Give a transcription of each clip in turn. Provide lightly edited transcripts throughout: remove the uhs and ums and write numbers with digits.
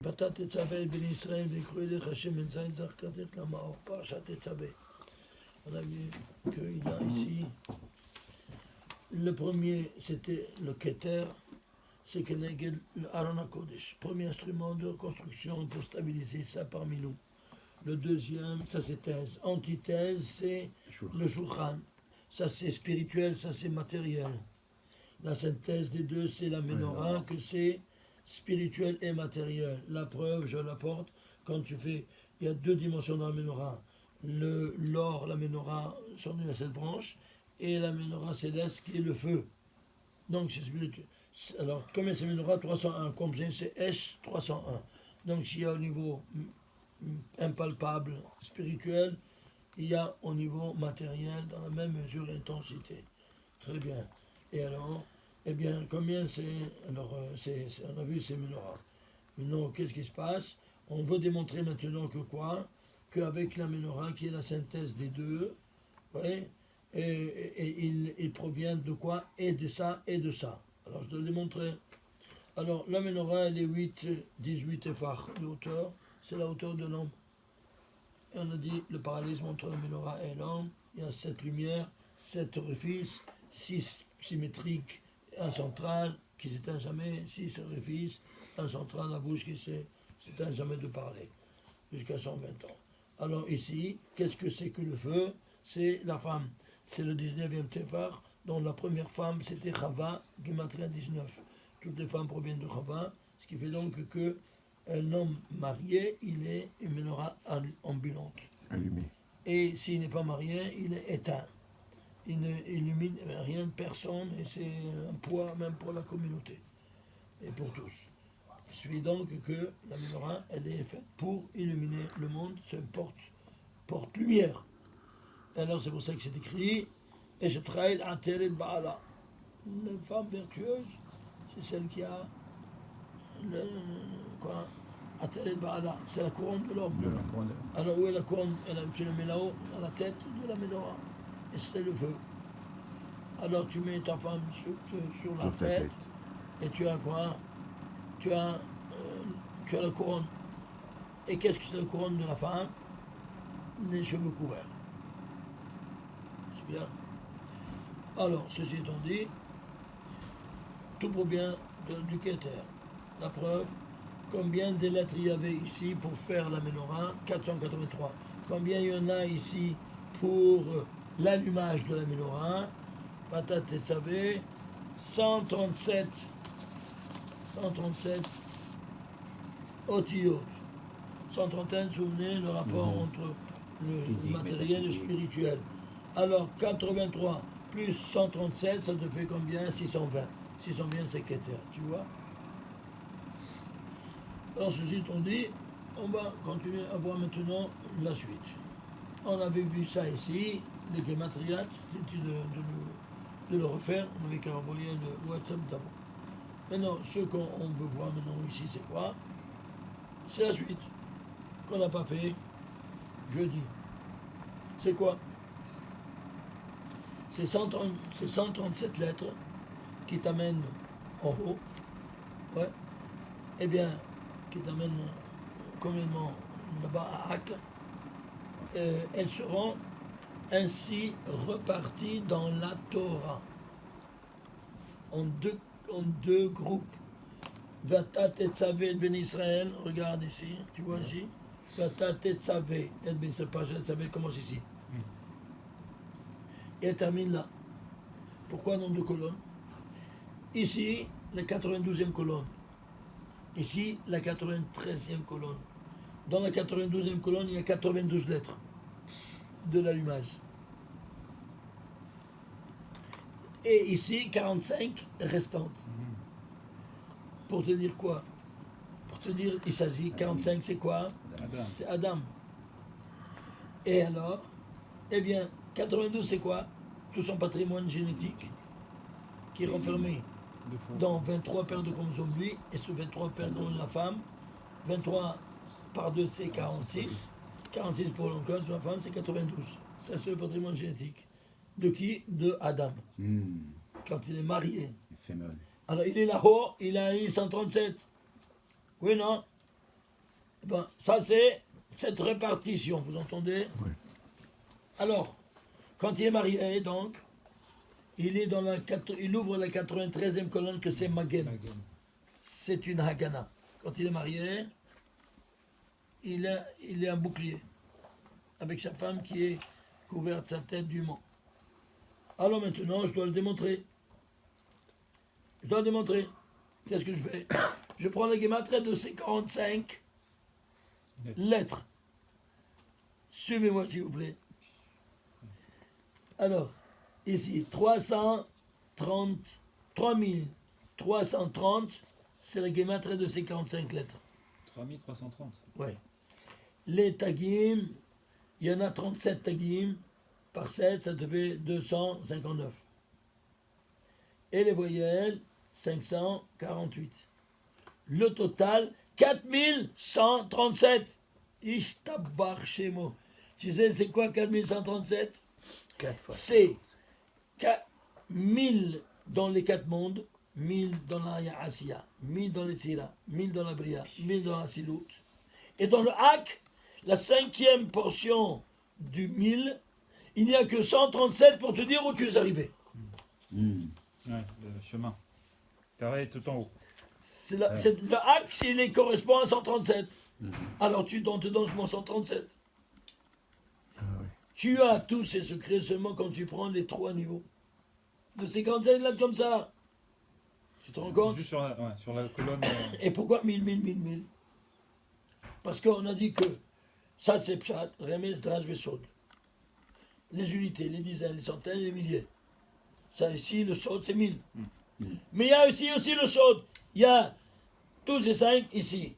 ואתה תצווה בני ישראל ויקראו אליך השם בן זית זכרתך למאור, פרשת תצווה. On a vu qu'il y a ici, le premier c'était le Keter, c'est que le Aaron HaKodesh, premier instrument de construction pour stabiliser ça parmi nous. Le deuxième, ça c'est thèse. Antithèse, c'est le Shulchan. Ça c'est spirituel, ça c'est matériel. La synthèse des deux, c'est la menorah, que c'est spirituel et matériel. La preuve, je l'apporte, quand tu fais, il y a deux dimensions dans la menorah. L'or, la menorah, sont à cette branche, et la menorah céleste qui est le feu. Donc c'est spirituel. Alors, combien c'est menorah 301, combien c'est Esh 301. Donc s'il y a au niveau impalpable, spirituel, il y a au niveau matériel, dans la même mesure et intensité. Très bien. Et alors, eh bien, combien c'est. Alors, on a vu ces menorahs. Maintenant, qu'est-ce qui se passe? On veut démontrer maintenant que quoi? Qu'avec la menorah, qui est la synthèse des deux, ouais, et il provient de quoi? Et de ça, et de ça. Alors, je dois le démontrer. Alors, la menorah, elle est 18 effards de hauteur. C'est la hauteur de l'homme. Et on a dit le parallélisme entre la menorah et l'homme. Il y a 7 lumières, 7 orifices, 6 symétriques, un central qui s'éteint jamais, 6 orifices, un central, la bouche qui s'éteint jamais de parler, jusqu'à 120 ans. Alors ici, qu'est-ce que c'est que le feu? C'est la femme. C'est le 19e Tefar, dont la première femme c'était Chava, Gematria 19. Toutes les femmes proviennent de Chava, ce qui fait donc que un homme marié, il est une menorah ambulante. Allumé. Et s'il n'est pas marié, il est éteint. Il ne illumine rien de personne et c'est un poids même pour la communauté et pour tous. Il suffit donc que la menorah, elle est faite pour illuminer le monde, c'est une porte lumière. Et alors c'est pour ça que c'est écrit et je travaille à Teret Baala. Une femme vertueuse, c'est celle qui a quoi? Ateret Baala, c'est la couronne de l'homme. Alors où est la couronne? Tu la mets là-haut, à la tête de la menorah. Et c'est le feu. Alors tu mets ta femme sur la tête, et tu as quoi? Tu as la couronne. Et qu'est-ce que c'est la couronne de la femme? Les cheveux couverts. C'est bien. Alors, ceci étant dit, tout provient du Keter. La preuve, combien de lettres il y avait ici pour faire la menorah? 483. Combien il y en a ici pour l'allumage de la menorah? Patat Tessavé, 137 otiyot. 131, souvenez le rapport entre le matériel et le spirituel. Alors 83 plus 137, ça te fait combien? 620. 620 c'est Keter, tu vois. Alors ceci étant dit, on va continuer à voir maintenant la suite. On avait vu ça ici, les gématriates, c'était de le refaire, on avait qu'à envoyer le WhatsApp d'avant. Maintenant, ce qu'on veut voir maintenant ici, c'est quoi? C'est la suite, qu'on n'a pas fait jeudi. C'est quoi? C'est 137 lettres qui t'amènent en haut, ouais, eh bien, qui t'amènent complètement là-bas à Ak. Elles seront ainsi reparties dans la Torah en deux groupes. Vata Tetzavé Ben Israël, regarde ici, tu vois ici. Vata Tetzavé, cette page Tetzavé commence ici. Et elle termine là. Pourquoi dans 2 colonnes? Ici, la 92e colonne. Ici, la 93e colonne. Dans la 92e colonne, il y a 92 lettres de l'allumage. Et ici, 45 restantes. Pour te dire quoi? Pour te dire, il s'agit, 45 c'est quoi? C'est Adam. Et alors, eh bien, 92 c'est quoi? Tout son patrimoine génétique qui est renfermé dans 23 paires de chromosomes lui et sur 23 paires de chromosomes de la femme. 23 par 2 c'est 46. 46 pour l'homme, pour la femme c'est 92. Ça c'est le patrimoine génétique. De qui? De Adam. Quand il est marié. Alors il est là-haut, il a 137. Oui, non? Ben, ça, c'est cette répartition, vous entendez? Oui. Alors, quand il est marié, donc, il ouvre la 93e colonne que c'est Magen. C'est une Hagana. Quand il est marié, il est un bouclier. Avec sa femme qui est couverte sa tête dûment. Alors maintenant, je dois le démontrer. Je dois le démontrer. Qu'est-ce que je fais? Je prends la gematria de ces 45 lettres. Suivez-moi s'il vous plaît. Alors, ici, 3330, c'est la gematria de ces 45 lettres. 3330. Ouais. Les tagim, il y en a 37 tagim, par 7, ça te fait 259. Et les voyelles, 548. Le total, 4137. Ishtabar Shemo. Tu sais, c'est quoi 4137? 4 fois. C'est 1000 dans les 4 mondes, 1000 dans la Asiya, 1000 dans les Sira, 1000 dans la Bria, 1000 dans la Silut. Et dans le Hak, la 5e portion du 1000, il n'y a que 137 pour te dire où tu es arrivé. Ouais, le chemin. Carré tout en haut. Le Hak, il correspond à 137. Alors tu te donnes mon 137. Oui. Tu as tous ces secrets seulement quand tu prends les 3 niveaux. De ces 47 là comme ça. Tu te rends compte? Juste sur la colonne. Et pourquoi 1000? Parce qu'on a dit que ça c'est Pshat, Remez, Draj, Vesod. Les unités, les dizaines, les centaines, les milliers. Ça ici, le Sod, c'est 1000. Mais il y a aussi le Sod. Il y a tous ces 5 ici.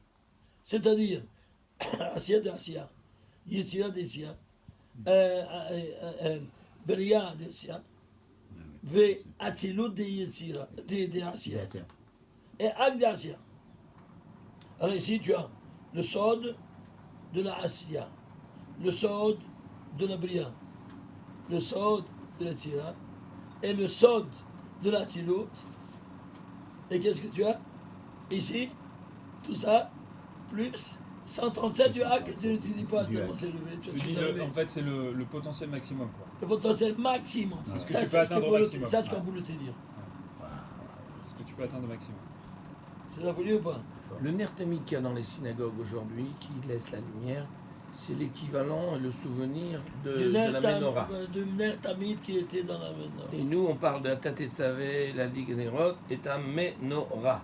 C'est-à-dire, Asiya de Asiya, Yetzira de Yetzira, Beria de Asiya, Ve Atzilut de Yetzira, de Asiya, et Ak de Asiya. Alors ici, tu as le Sod de la Asiya, le Sod de la Bria, le Sod de la Yetzira, et le Sod de la Atzilut. Et qu'est-ce que tu as ici? Tout ça, plus 137 du hack, tu ne dis pas tellement c'est élevé. Tu dis en fait, c'est le potentiel maximum. Quoi. Le potentiel maximum. C'est ce que Ça, tu peux c'est ce atteindre au maximum. ça, ce qu'on voulait te dire. Ce que tu peux atteindre au maximum. C'est la folie ou pas? Le ner tamid qu'il y a dans les synagogues aujourd'hui, qui laisse la lumière, c'est l'équivalent et le souvenir de la menorah. Du ner tamid qui était dans la menorah. Et nous, on parle de la Tatetzavé, la Ligue Nerot, et un menorah.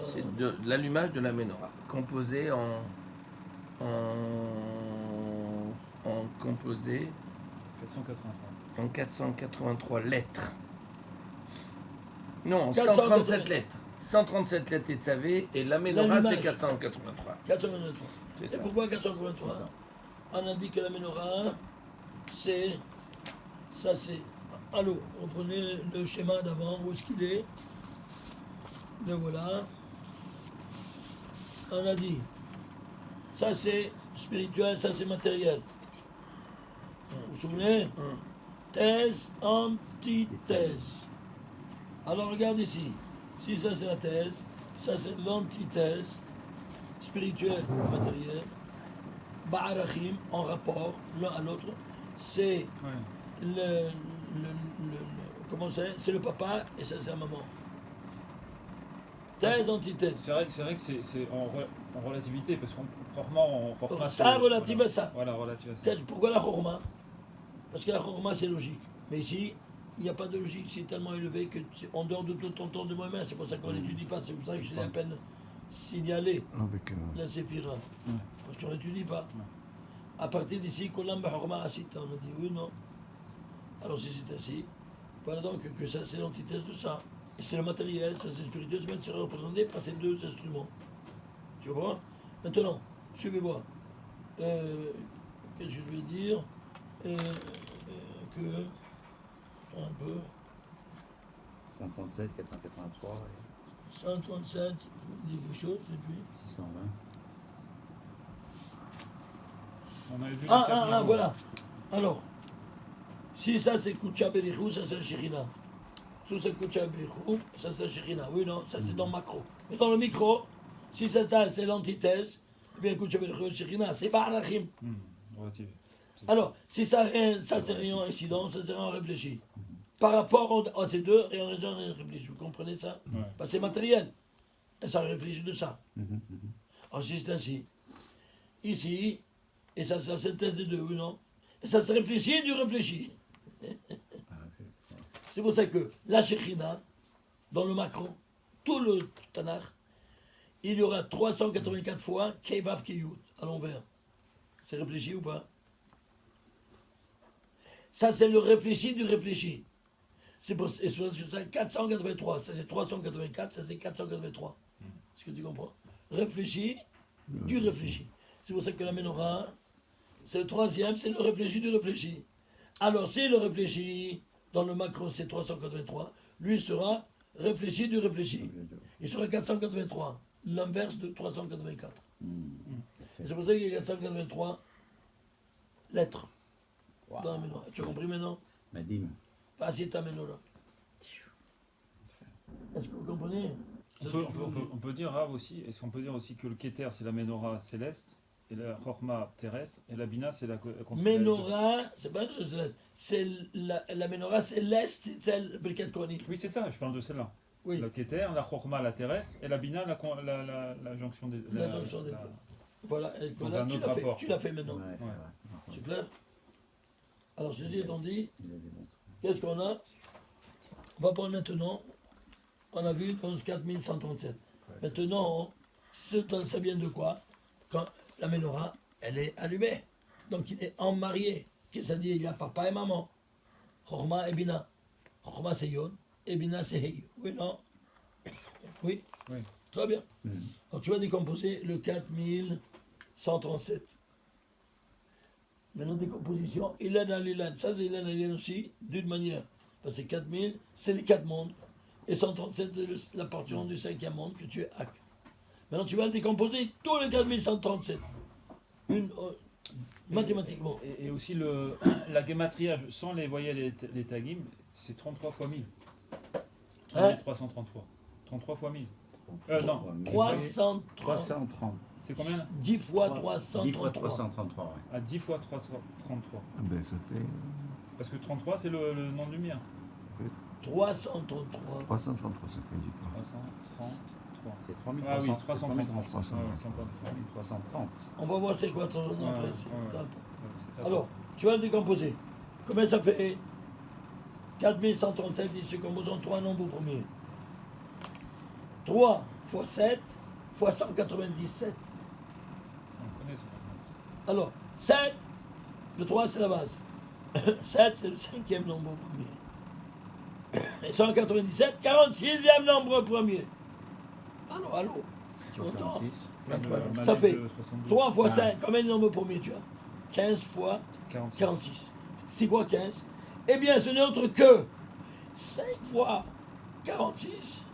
C'est de l'allumage de la menorah, composé composé 483. en 483 lettres. Non, 483. 137 lettres. 137 lettres Tetzavé, et la menorah, c'est 483. 483. C'est Et ça. pourquoi 483? C'est ça. On a dit que la menorah, c'est... Ça, c'est... Allô, reprenez le schéma d'avant, où est-ce qu'il est? Le voilà. On a dit, ça c'est spirituel, ça c'est matériel. Vous vous souvenez? Thèse, antithèse. Alors regarde ici. Si ça c'est la thèse, ça c'est l'antithèse, spirituel, matériel. Ba'arachim, en rapport l'un à l'autre, c'est comment c'est le papa et ça c'est la maman. Thèse, antithèse. C'est vrai que c'est en relativité, parce qu'on rarement on reprend Ça relative à ça. Voilà, relative à ça. Pourquoi la chorma? Parce que la chorma c'est logique. Mais ici, il n'y a pas de logique, c'est tellement élevé que en dehors de tout ton temps de moi-même, c'est pour ça qu'on n'étudie pas, c'est pour ça que je l'ai à peine signalé, Avec la séphira. Parce qu'on n'étudie pas. À partir d'ici, Kolam Chorma Asita, on a dit oui, non. Alors si c'est ainsi, voilà donc que ça c'est l'antithèse de ça. Et c'est le matériel, ça c'est spirituel, c'est représenté par ces deux instruments. Tu vois? Maintenant, suivez-moi. Qu'est-ce que je vais dire? Que. Un peu. 137, 483, 137, je vous dis quelque chose, et puis. 620. On avait vu les quatre niveaux. Voilà. Alors, si ça c'est Koucha Berichou, ça c'est le Shekhinah. Tout c'est Koucha Berichou, ça c'est le Shekhinah. Oui, non, ça c'est dans le macro. Mais dans le micro, si c'est l'antithèse, Eh bien, écoute, j'avais le Shekhinah, c'est Ba'arachim. Relative. Alors, si ça, ça c'est rien incident, ça c'est rien réfléchi. Par rapport à ces deux, rien réfléchi. Vous comprenez ça? Ouais. Parce que c'est matériel. Et ça réfléchit de ça. Alors, si c'est ainsi, ici, et ça c'est la synthèse des deux, oui, non? Et ça se réfléchit du réfléchi. C'est pour ça que la Shekhinah, dans le macro, tout le Tanakh, il y aura 384 fois Kevav Kiyut à l'envers. C'est réfléchi ou pas? Ça, c'est le réfléchi du réfléchi. C'est pour ça 483. Ça, c'est 384. Ça, c'est 483. Est-ce que tu comprends? Réfléchi du réfléchi. C'est pour ça que la menorah, c'est le troisième, c'est le réfléchi du réfléchi. Alors, si le réfléchi, dans le macro, c'est 383, lui sera réfléchi du réfléchi. Il sera 483. L'inverse de 384. Et c'est pour ça qu'il y a 483 lettres. Dans la menorah. Tu as compris maintenant? Madim. Vas-y, ta menorah. Est-ce que vous comprenez? On peut dire, Rav, aussi, est-ce qu'on peut dire aussi que le Keter, c'est la menorah céleste, et la Chorma terrestre, et la Bina, c'est la Menorah, c'est pas une chose céleste. C'est la menorah céleste, c'est celle Birkat Kohanim. Oui, c'est ça, je parle de celle-là. Oui. Le Keter, la Chorma, la terrestre, et la Bina, la jonction des La jonction des deux. Voilà, et Dans voilà, un autre rapport. tu l'as fait maintenant. C'est clair? Alors, ceci étant dit, qu'est-ce qu'on a? On va prendre maintenant, on a vu 11 4137. Maintenant, ça vient de quoi? Quand la menorah, elle est allumée. Donc, il est emmarié. Qu'est-ce que ça dit? Il y a papa et maman. Chorma et Bina. Chorma, c'est Yon, et Bina, c'est Hey. Oui, non? Oui? Oui. Très bien. Alors, tu vas décomposer le 4137. Maintenant, décomposition, Ilan à l'Ilan. Ça, c'est Ilan à l'Ilan aussi, d'une manière. Parce que 4000, c'est les 4 mondes. Et 137, c'est la portion du 5e monde que tu es Ak. Maintenant, tu vas le décomposer, tous les 4137. Mathématiquement. Et aussi la gematria, sans les voyelles et les tagim, c'est 33 fois 1000. 333. 33 fois 1000. Non. 330. C'est combien? 10 fois 10 333. fois 333, ouais. À 10 fois 333. Ah ben, ça fait Parce que 33, c'est le nom de lumière. 333. 333, ça fait 10 fois. 333. C'est Ah oui, 3330. 333. C'est encore 330. On va voir c'est quoi son nom Ouais, après. ouais, c'est ouais. top. c'est Alors, tu vas le décomposer. Combien ça fait? 4137, il se compose en 3 nombres premiers. 3 fois 7 fois 197. On connaît ça. Alors, 7, le 3 c'est la base. 7 c'est le 5e nombre premier. Et 197, 46e nombre premier. Allô, tu m'entends? 46. Ça fait 3 fois Ah. 5, combien de nombres premiers tu as? 15 fois 46. C'est quoi 15? Eh bien, ce n'est autre que 5 fois 46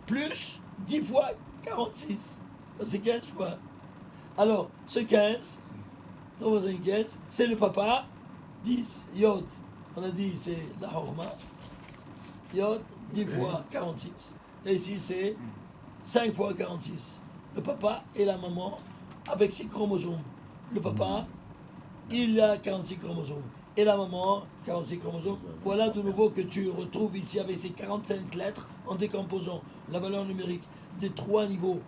plus 10 fois 46. C'est 15 fois. Alors, ce 15, 3 fois 15, c'est le papa. 10, Yod. On a dit c'est la Horma. Yod, 10 fois 46. Et ici, c'est 5 fois 46. Le papa et la maman avec ses chromosomes. Le papa, il a 46 chromosomes. Et la maman, 46 chromosomes. Voilà de nouveau que tu retrouves ici avec ces 45 lettres en décomposant la valeur numérique des 3 niveaux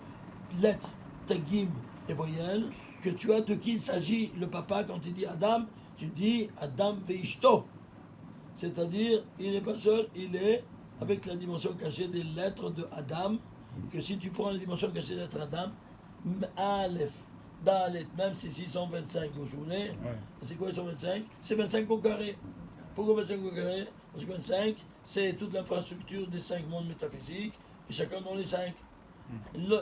lettres, tagim et voyelles, que tu as de qui il s'agit le papa quand il dit Adam, tu dis Adam veishto. C'est-à-dire, il n'est pas seul, il est avec la dimension cachée des lettres de Adam, que si tu prends la dimension cachée des lettres Adam, Aleph, Dalet, même si 625 vous souvenez, c'est quoi 625? C'est 25 au carré. Pourquoi 25 au carré? Parce que 25, c'est toute l'infrastructure des 5 mondes métaphysiques, et chacun dans les 5.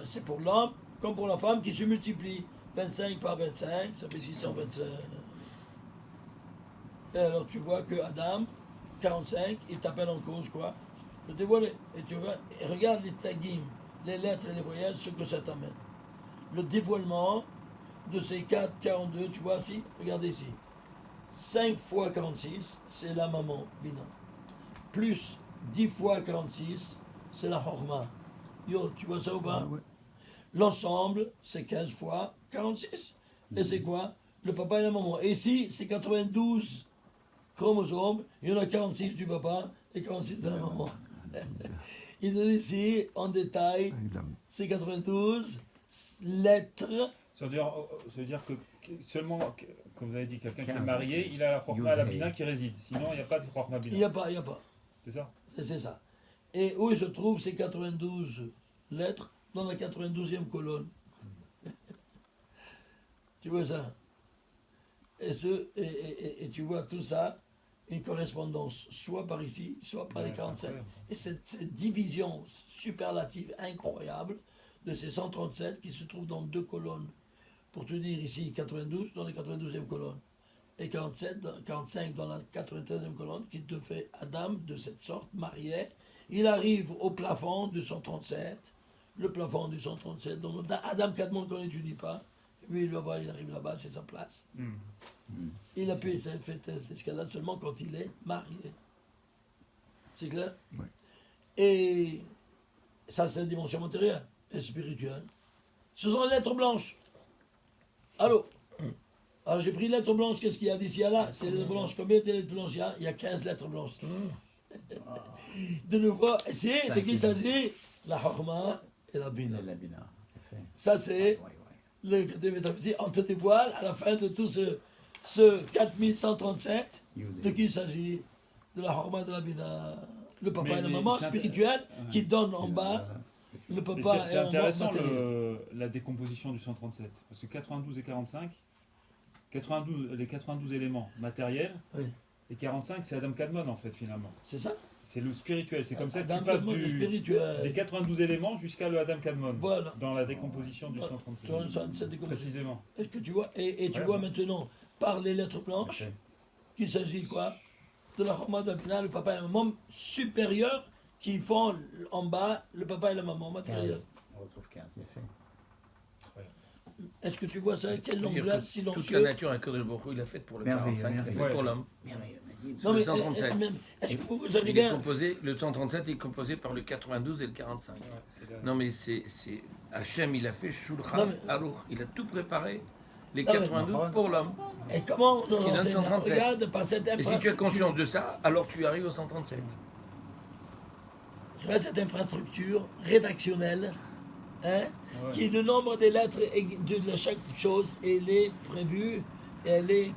C'est pour l'homme comme pour la femme qui se multiplie. 25 par 25, ça fait 625. Et alors tu vois que Adam, 45, il t'appelle en cause quoi? Le dévoiler. Et tu vois, et regarde les tagim, les lettres et les voyelles, ce que ça t'amène. Le dévoilement de ces 4, 42, tu vois ici, regardez ici. 5 fois 46, c'est la maman, Bina. Plus 10 fois 46, c'est la Horma. Yo, tu vois ça ou pas? L'ensemble, c'est 15 fois 46. Et c'est quoi? Le papa et la maman. Et ici, c'est 92 chromosomes. Il y en a 46 du papa et 46 de la maman. Il donne ici, en détail, c'est 92 lettres. Ça veut dire que seulement, comme vous avez dit, quelqu'un qui est marié, il a la Chorma à la Bina qui réside. Sinon, il n'y a pas de Chorma Bina. Il n'y a pas. C'est ça? C'est ça. Et où se trouvent ces 92 lettres? Dans la 92e colonne. Tu vois ça? Et tu vois tout ça, une correspondance, soit par ici, soit par les 45. Et cette division superlative incroyable de ces 137 qui se trouvent dans 2 colonnes. Pour te dire ici, 92 dans la 92e colonne. Et 45 dans la 93e colonne, qui te fait Adam de cette sorte, marié. Il arrive au plafond de 137. Le plafond du 137, donc Adam Kadmon qu'on n'étudie pas, lui il va voir, il arrive là-bas, c'est sa place. Il a pu faire cette escalade seulement quand il est marié. C'est clair? Oui. Et ça, c'est la dimension matérielle et spirituelle. Ce sont les lettres blanches. Allô? Alors j'ai pris lettres blanches, qu'est-ce qu'il y a d'ici à là? C'est les lettres blanches. Combien de lettres blanches il y a? Il y a 15 lettres blanches. De nouveau, c'est de qui il s'agit? La Chorma et la Bina. Ça, c'est le côté métaphysique. On te dévoile à la fin de tout ce 4137 de qui il s'agit? De la Chorma et de la Bina. Le papa et la maman spirituelle qui donnent en bas. Le papa c'est et la maman intéressant matérielle. la décomposition du 137. Parce que 92 et 45, les 92 éléments matériels, Oui. et 45, c'est Adam Kadmon en fait finalement. C'est ça? C'est le spirituel. C'est comme ça que Adam tu passes Kadmon, le spirituel. des 92 éléments jusqu'à le Adam Kadmon. Voilà. Dans la décomposition du 137. Précisément. Est-ce que tu vois? Et tu vois maintenant, par les lettres blanches, qu'il s'agit quoi? De la Chorma de la Bina, le papa et la maman supérieurs qui font en bas le papa et la maman matériels. On retrouve 15, c'est fait. Est-ce que tu vois ça? Quel C'est-à-dire langage que silencieux? toute la nature, à Kadosh Baruch Hu, il a fait pour le Merveilleux, 45, il a fait merveilleux. pour l'homme. Non, mais Le 137. est-ce que vous Il avez est bien? composé, le 137 est composé par le 92 et le 45. Non mais c'est Hachem, il a fait Non, Shulchan mais- Aruch, il a tout préparé, les Non, mais- 92 pour l'homme. Et comment on Ce qui donne enseigne? 137. Regarde par cette Et si tu as infrastructure. conscience de ça, alors tu arrives au 137. Tu vois cette infrastructure rédactionnelle, hein, Ouais. qui est le nombre des lettres et de chaque chose, elle est prévue, elle est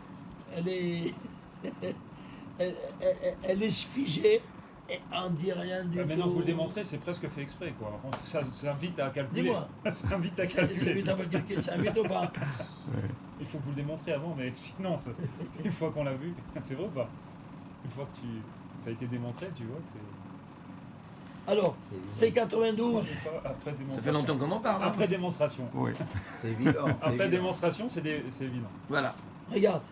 elle est figée et on dit rien du tout. Maintenant que vous le démontrez, c'est presque fait exprès. Quoi. Ça invite à calculer. Dis-moi. Ça invite à C'est calculer. vite à calculer, c'est un mythe ou pas? Il faut que vous le démontrez avant, mais sinon, une fois qu'on l'a vu, c'est vrai ou pas? Une fois que ça a été démontré, tu vois que c'est. Alors, c'est 92. Après Ça démonstration. fait longtemps qu'on en parle. hein. Après démonstration. Oui. C'est évident. Après démonstration, c'est évident. Voilà. Regarde,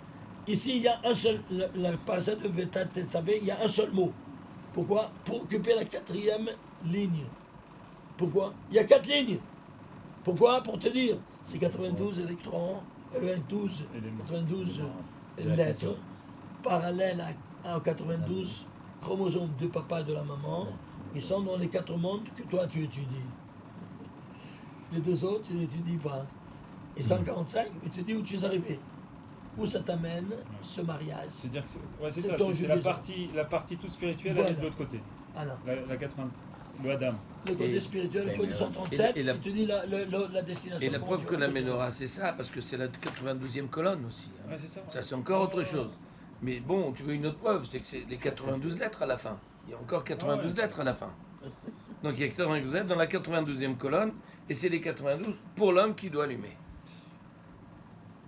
ici il y a un seul, la parasite de Vetat Tetzavé, il y a un seul mot. Pourquoi? Pour occuper la 4e ligne. Pourquoi? Il y a 4 lignes. Pourquoi? Pour te dire, c'est 92 électrons, 92 lettres, parallèles aux 92 chromosomes du papa et de la maman. Ils sont dans les 4 mondes que toi tu étudies. Les 2 autres, tu n'étudies pas. Et 145, mais tu dis où tu es arrivé. Où ça t'amène, ce mariage. C'est-à-dire que c'est C'est ça, ton c'est judaïsme. la partie toute spirituelle, Voilà. elle est de l'autre côté. Alors, La 80, le Adam. le côté Et- spirituel, le côté et 137, la- et tu dis la destination. Et la comment preuve tu que vas la continuer. menorah, c'est ça, parce que c'est la 92e colonne aussi. hein. Ouais, c'est ça. Ça, c'est encore autre chose. Mais bon, tu veux une autre preuve, c'est que c'est les 92 lettres à la fin. Il y a encore 92 lettres à la fin. Donc il y a 92 lettres dans la 92e colonne, et c'est les 92 pour l'homme qui doit allumer.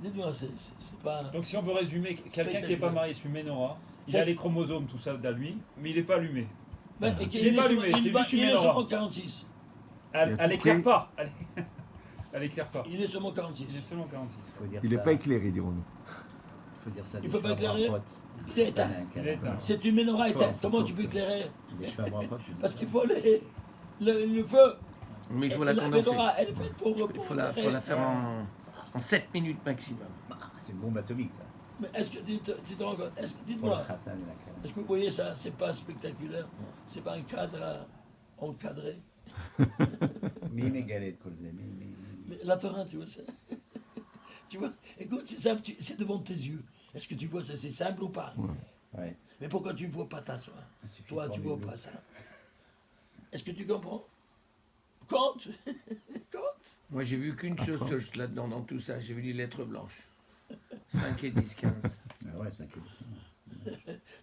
Dites-moi, c'est pas. Donc si on veut résumer, quelqu'un qui n'est pas marié sur Ménorah, il Quel- a les chromosomes, tout ça, d'à lui, mais il n'est pas allumé. Ben, et Il est pas allumé, c'est juste une il est menorah. seulement 46. Elle Il a tout éclaire pris. pas. Elle éclaire pas. Il est seulement Il est 46. seulement 46. Faut dire Il ça- n'est pas éclairé, dirons-nous. faut dire ça Il des peut pas cheveux à éclairer. bras potes. Il est éteint. Il est éteint. C'est une menorah éteinte. Fort, Comment fort, tu peux fort. éclairer? Des cheveux à bras potes, tu dis Parce ça. qu'il faut le feu. Mais il faut Et la condenser. menorah, elle est faite pour. Il faut la faire en 7 minutes maximum. Bah, c'est une bombe atomique, ça. Mais est-ce que tu te rends compte? Pour le Dites-moi, khatan et la crème. est-ce que vous voyez ça? C'est pas spectaculaire. C'est pas un cadre encadré. מי מגלה את כל זה? מי Mais la Torah, tu vois ça. Tu vois, écoute, c'est simple, c'est devant tes yeux. Est-ce que tu vois ça, c'est simple ou pas? Ouais. Mais pourquoi tu ne vois pas ta soeur? Il suffit Toi, de tu prendre vois une pas ça. Est-ce que tu comprends? Compte. Compte. Moi, j'ai vu qu'une chose là-dedans, dans tout ça. J'ai vu les lettres blanches. 5 et 10, 15. Ah ouais, c'est que...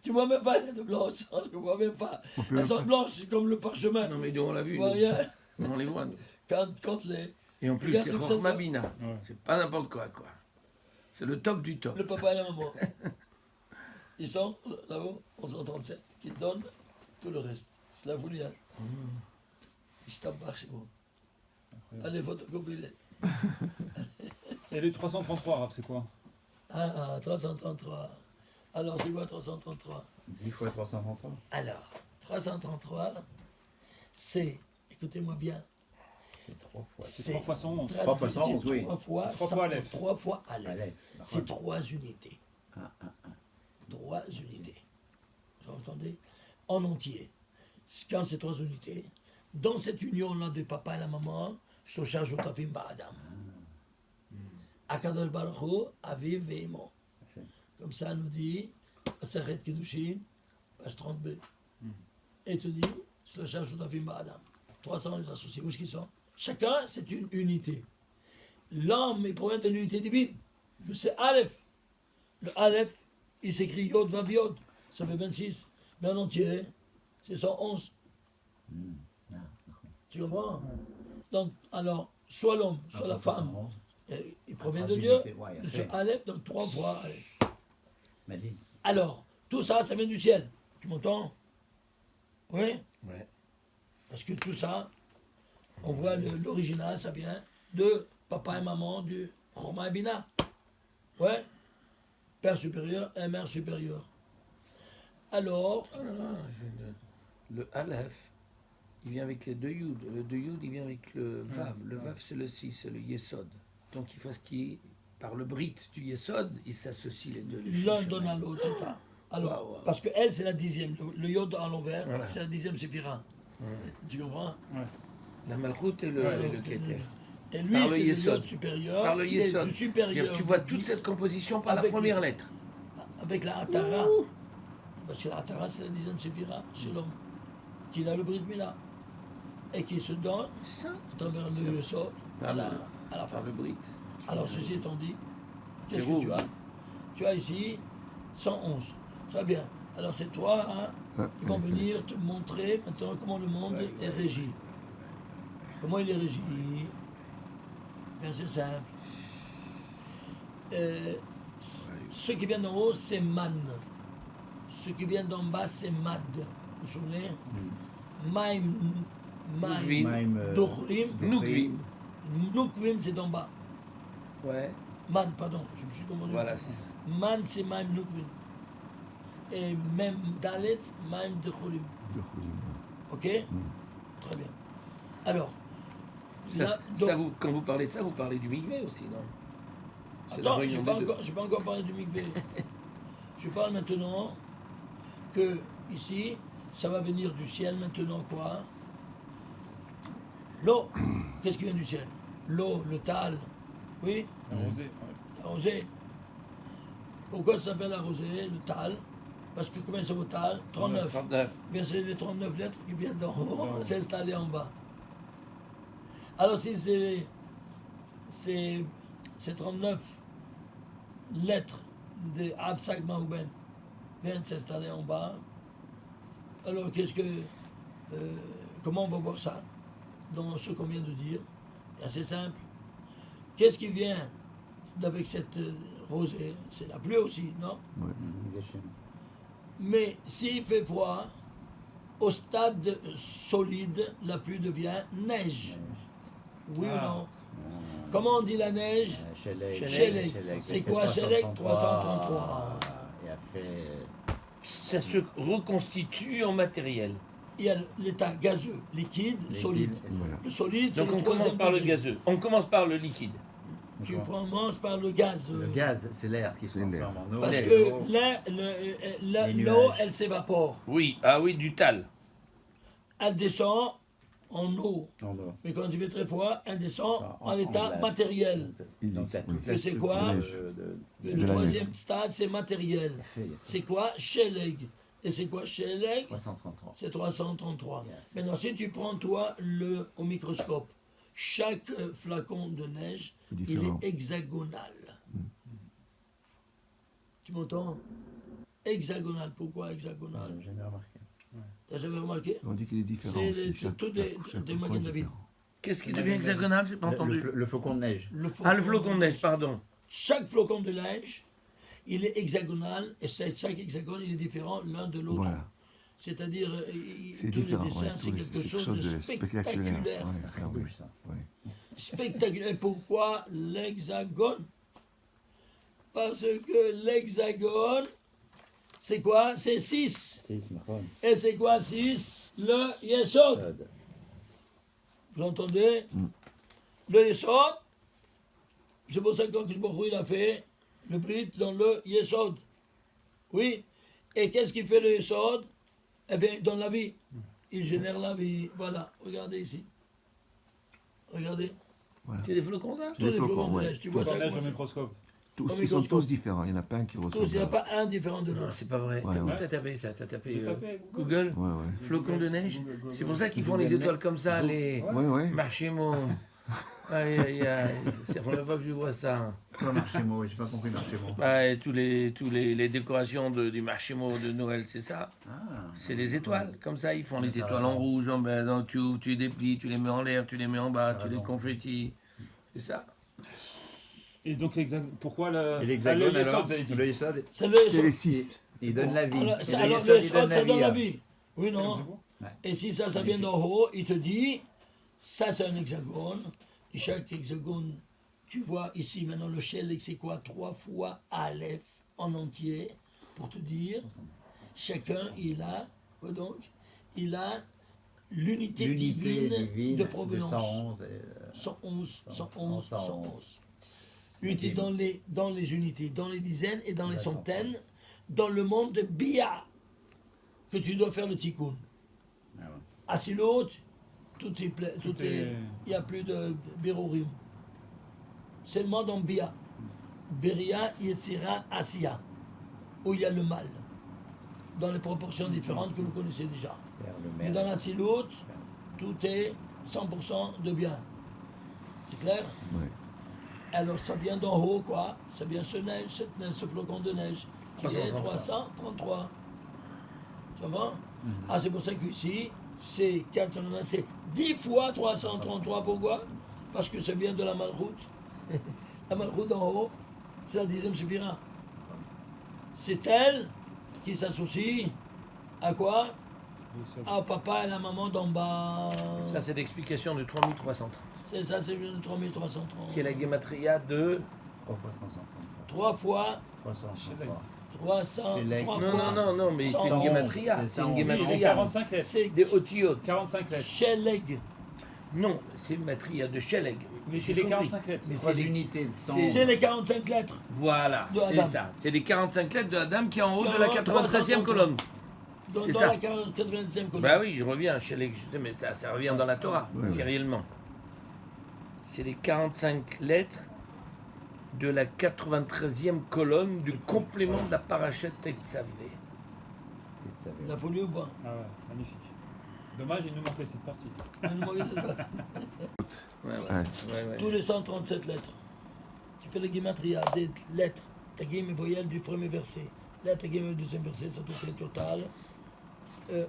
Tu vois même pas les lettres blanches. On ne voit même pas. Elles sont blanches, c'est comme le parchemin. Non, mais nous, on l'a Tu vu. vois nous. rien. On les voit, nous. Quand les, Et en plus, Regarde, c'est c'est que ça se voit. Rochmabina. Ouais. C'est pas n'importe quoi, quoi. C'est le top du top. le papa et la maman, ils sont là-haut, 1137, qui donnent tout le reste. Je l'ai voulu, hein. Je t'embarque chez moi. Allez, photocopiez-les. Et le 333, Raph, c'est quoi? Ah, 333. Alors, c'est quoi 333? 10 fois 333. Alors, 333, c'est, écoutez-moi bien, C'est 3 fois. C'est 3 fois 111. 3 fois 111, oui. 3 fois, C'est 3 fois Aleph. 3 fois Aleph. Allez. C'est 3 unités. Ah, 3 unités. Vous entendez? En entier. Quand c'est 3 unités, dans cette union-là de papa et la maman, je te charge au tafim ba'adam. Akadosh Baruch Hu, Aviv ve'imo. Comme ça, nous dit, Aseret Kedushin, page 30b. Et te dit, je te charge au tafim ba'adam. 300 les associés, où est-ce qu'ils sont? Chacun, c'est une unité. L'homme, il provient de l'unité divine. Que c'est Aleph. Le Aleph, il s'écrit Yod Vav Yod. Ça fait 26. Mais en entier, c'est 111. Tu comprends? Donc, alors, soit l'homme, soit la femme, il provient de Dieu. De ce Aleph, donc 3 fois Aleph. Madine. Alors, tout ça, ça vient du ciel. Tu m'entends? Oui? Ouais. Parce que tout ça, on voit l'original, ça vient de papa et maman du Chorma et Bina. Ouais? Père supérieur et mère supérieure. Alors, Oh là là, le Aleph, il vient avec les 2 Yud. Le 2 Yud, il vient avec le Vav. Le Vav, c'est le 6, c'est le Yesod. Donc, il faut ce qui, par le Brit du Yesod, ils s'associent les deux. les l'un Shem donne à Shamaim. l'autre, c'est ça. Alors, Waouh, waouh. parce que elle, c'est la 10e. Le Yod à l'envers, Voilà. c'est la 10e séphira. Tu comprends? La Malchut et le, Ouais. et le Keter. Et lui, Par le c'est le Yesod. Yod supérieur. Par le qui est Yesod. du supérieur. Tu vois du toute dix, cette composition par la avec première le- lettre. avec la Atara. Parce que la Atara, c'est la 10e séphira chez l'homme. Qui a le Brit Mila. Et qui se donne C'est ça. à travers le Yesod à Par la par fin. le Brit. Alors, ceci étant dit, qu'est-ce Héros. que tu as? Tu as ici 111. Très bien. Alors, c'est toi, hein, ils vont venir te montrer maintenant comment le monde Ouais, est régi. Comment il est régi? Bien, c'est simple. Ce qui vient d'en haut, c'est man. Ce qui vient d'en bas, c'est mad. Vous vous souvenez? Maim, Nukvim. maim, dochrim. Nukvim. Nukvim, c'est d'en bas. Ouais. Man, pardon, je me suis confondu. Voilà, c'est ça. Man, c'est Maim Nukvin. Et même Dalet, Maim Decholim. Ok? Très bien. Alors, Ça, là, ça donc- vous, quand vous parlez de ça, vous parlez du Mikvé aussi, non? C'est la attends, je réunion n'ai des deux. pas encore parlé du mikvé. Je parle maintenant que ici, ça va venir du ciel maintenant quoi? L'eau. Qu'est-ce qui vient du ciel? L'eau, le tal. Oui? Arrosé. Ouais. La rosée. Pourquoi ça s'appelle la rosée, le tal? Parce que combien c'est au tal? 39. 39. Bien c'est les 39 lettres qui viennent d'en haut, Ouais. s'installer en bas. Alors si ces 39 lettres de Absak Mahouben viennent s'installer en bas, alors comment on va voir ça dans ce qu'on vient de dire? C'est assez simple. Qu'est-ce qui vient avec cette rosée? C'est la pluie aussi, non? Mais s'il fait froid, au stade solide, la pluie devient neige. Oui ou non? Comment on dit la neige? Shellek. C'est quoi Shellek? 333. Et après, Ça se reconstitue en matériel. Il y a l'état gazeux, liquide, solide. Voilà. Le solide, c'est Donc le on commence troisième par le degré. gazeux. On commence par le liquide. Tu D'accord. commences par le gaz. le gaz, c'est l'air qui se C'est l'air. transforme en eau. Parce Les que eaux. Les l'eau, nuages. elle s'évapore. Oui, ah oui, du tal. Elle descend en eau. En bas. Mais quand tu fais très froid, elle descend Ça, en état glace. matériel. Il Donc, t'as dit, toute oui. la Que c'est structure quoi de- Le De la troisième stade, c'est matériel. Il a fait C'est quoi Sheleg. Et c'est quoi Sheleg 333. C'est 333. Yeah. Maintenant, si tu prends, toi, au microscope, chaque flacon de neige, C'est il différent. est hexagonal. Tu m'entends Hexagonal. Pourquoi hexagonal J'ai jamais remarqué. T'as jamais remarqué On dit qu'il est différent. C'est aussi. les- Chaque- tous des- chaque des flocon moyens est de vie. différent. Qu'est-ce qui devient hexagonal? J'ai pas entendu. Le flocon de neige. Ah, le flocon de neige, pardon. Chaque flocon de neige, il est hexagonal, et chaque hexagone, il est différent l'un de l'autre. Voilà. C'est-à-dire, C'est tous les différent. dessins, ouais, c'est tous les- quelque c'est chose de spectaculaire. Ouais, Ça ça, oui. bouge, ça. Ouais. Spectaculaire. Et pourquoi l'hexagone? Parce que l'hexagone, c'est quoi? C'est 6. Si, c'est marrant. Et c'est quoi 6? Le Yesod. Sod. Vous entendez? Le Yesod, c'est pour ça que quand il a fait le Brit dans le Yesod. Oui. Et qu'est-ce qu'il fait le Yesod? Eh bien, il donne la vie. Il génère la vie. Voilà. Regardez ici. Regardez. C'est des flocons, ça? Tous les flocons, flocons de ouais. neige. Tu vois Flocon ça de neige comment au c'est? microscope. Tous, Au ils sont microscope. tous différents. Il n'y en a pas un qui ressemble. Tous, il n'y a à pas un différent de Non, l'autre. c'est pas vrai. Ouais, T'as ouais. t'as tapé ça, t'as tapé J'ai tapé Google. Ouais, ouais. Flocons de neige. Google. C'est pour ça qu'ils font Google les étoiles Net. comme ça, les Ouais, ouais. marchémos. Aïe, aïe, aïe. C'est la première fois que je vois ça. Quoi, Marchémo? J'ai pas compris Marchémo. Bah, et les décorations du marchémo de Noël, c'est ça. Ah. C'est les étoiles. Comme ça, ils font les Ça, étoiles ça. en rouge. Tu ouvres, tu les déplies, tu les mets en l'air, tu les mets en bas, tu les raison. confettis. C'est ça. Et donc, pourquoi Et l'hexagone, le Yesod, alors vous avez dit Le Yesod, C'est le C'est les Yesod. 6. il donne la vie. Alors, Et c'est- le alors, Yesod, le il Yesod, ça donne la là. vie. Oui, non. Et si ça vient d'en haut, il te dit, ça c'est un hexagone. Et chaque hexagone, tu vois ici maintenant le shell, c'est quoi? 3 fois Aleph en entier, pour te dire. Chacun, il a, quoi donc? Il a l'unité L'unité divine, divine de provenance. 111. 111, 111. 111. L'unité dans les unités, dans les dizaines et dans les La centaines, dans le monde de Bia, que tu dois faire le tikkun. Ah ouais. Asilut, tout est plein, tout Tout est, est- il n'y a plus de Birurim. Seulement dans Bia, Beria, Yetzira, Asiya, où il y a le mal, dans les proportions différentes que vous connaissez déjà. Père le Mais maire. dans l'Asilut, tout est 100% de bien. C'est clair? Ouais. Alors ça vient d'en haut, quoi. Ça vient ce neige, ce flocon de neige, qui est 333. Tu vois? Ah, c'est pour ça qu'ici, c'est 490, c'est 10 fois 333. Pourquoi? Parce que ça vient de la Malchoute. La Malchoute en haut, c'est la 10e Séphira. C'est elle qui s'associe à quoi? Yesod. À papa et la maman d'en bas. Ça, c'est l'explication de 3330, C'est ça, c'est le 3330. qui est la gematria de. 3 fois 333. 3 fois 333. 300. C'est l'ex- 3 Non, fois non, non, non, mais c'est une 111, gematria. c'est C'est ça, une on- Oui, il y a gematria. 45 lettres. C'est Des otiotes. 45 lettres. Sheleg. Non, c'est une matria de Sheleg. Mais c'est les 45 lettres. Mais Trois c'est les... unités de c'est- C'est les 45 lettres. Voilà, De c'est Adam. ça. C'est les 45 lettres de Adam qui est en haut Qui est de la en haut, 93e 333. colonne. Dans, C'est dans ça. la 90e colonne. Bah oui, je reviens, Sheleg, je sais, mais ça revient dans la Torah, Ouais, ouais. matériellement. C'est les 45 lettres de la 93e colonne du complément de la parachète Tetzavé. Il savait. Il a pollué ou pas? Ah ouais, magnifique. Dommage, il nous manquait cette partie. Il nous manquait cette partie. Ouais, ouais. Ouais. Ouais, ouais. Tous les 137 lettres. Tu fais le gematria des lettres. Ta game et voyelle du premier verset. Lettre game du deuxième verset, ça te fait total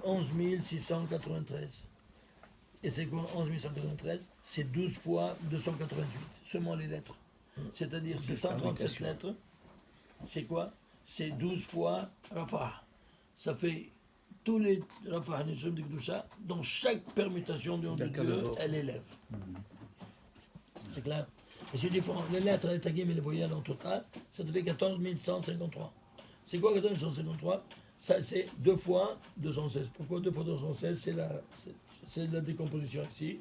11 693. Et c'est quoi 11 693? C'est 12 fois 288. Seulement les lettres. C'est-à-dire c'est 137 lettres. C'est quoi? C'est 12 fois Rafah. Ça fait tous les Rafah Nishum de Gdusha, dans chaque permutation du nom de D'accord, Dieu, d'accord. elle élève. C'est clair? Et si tu prends les lettres, les taguim et les voyelles en total, ça te fait 14 153. C'est quoi 14 153? Ça, c'est 2 fois 216. Pourquoi 2 fois 216? C'est la décomposition ici,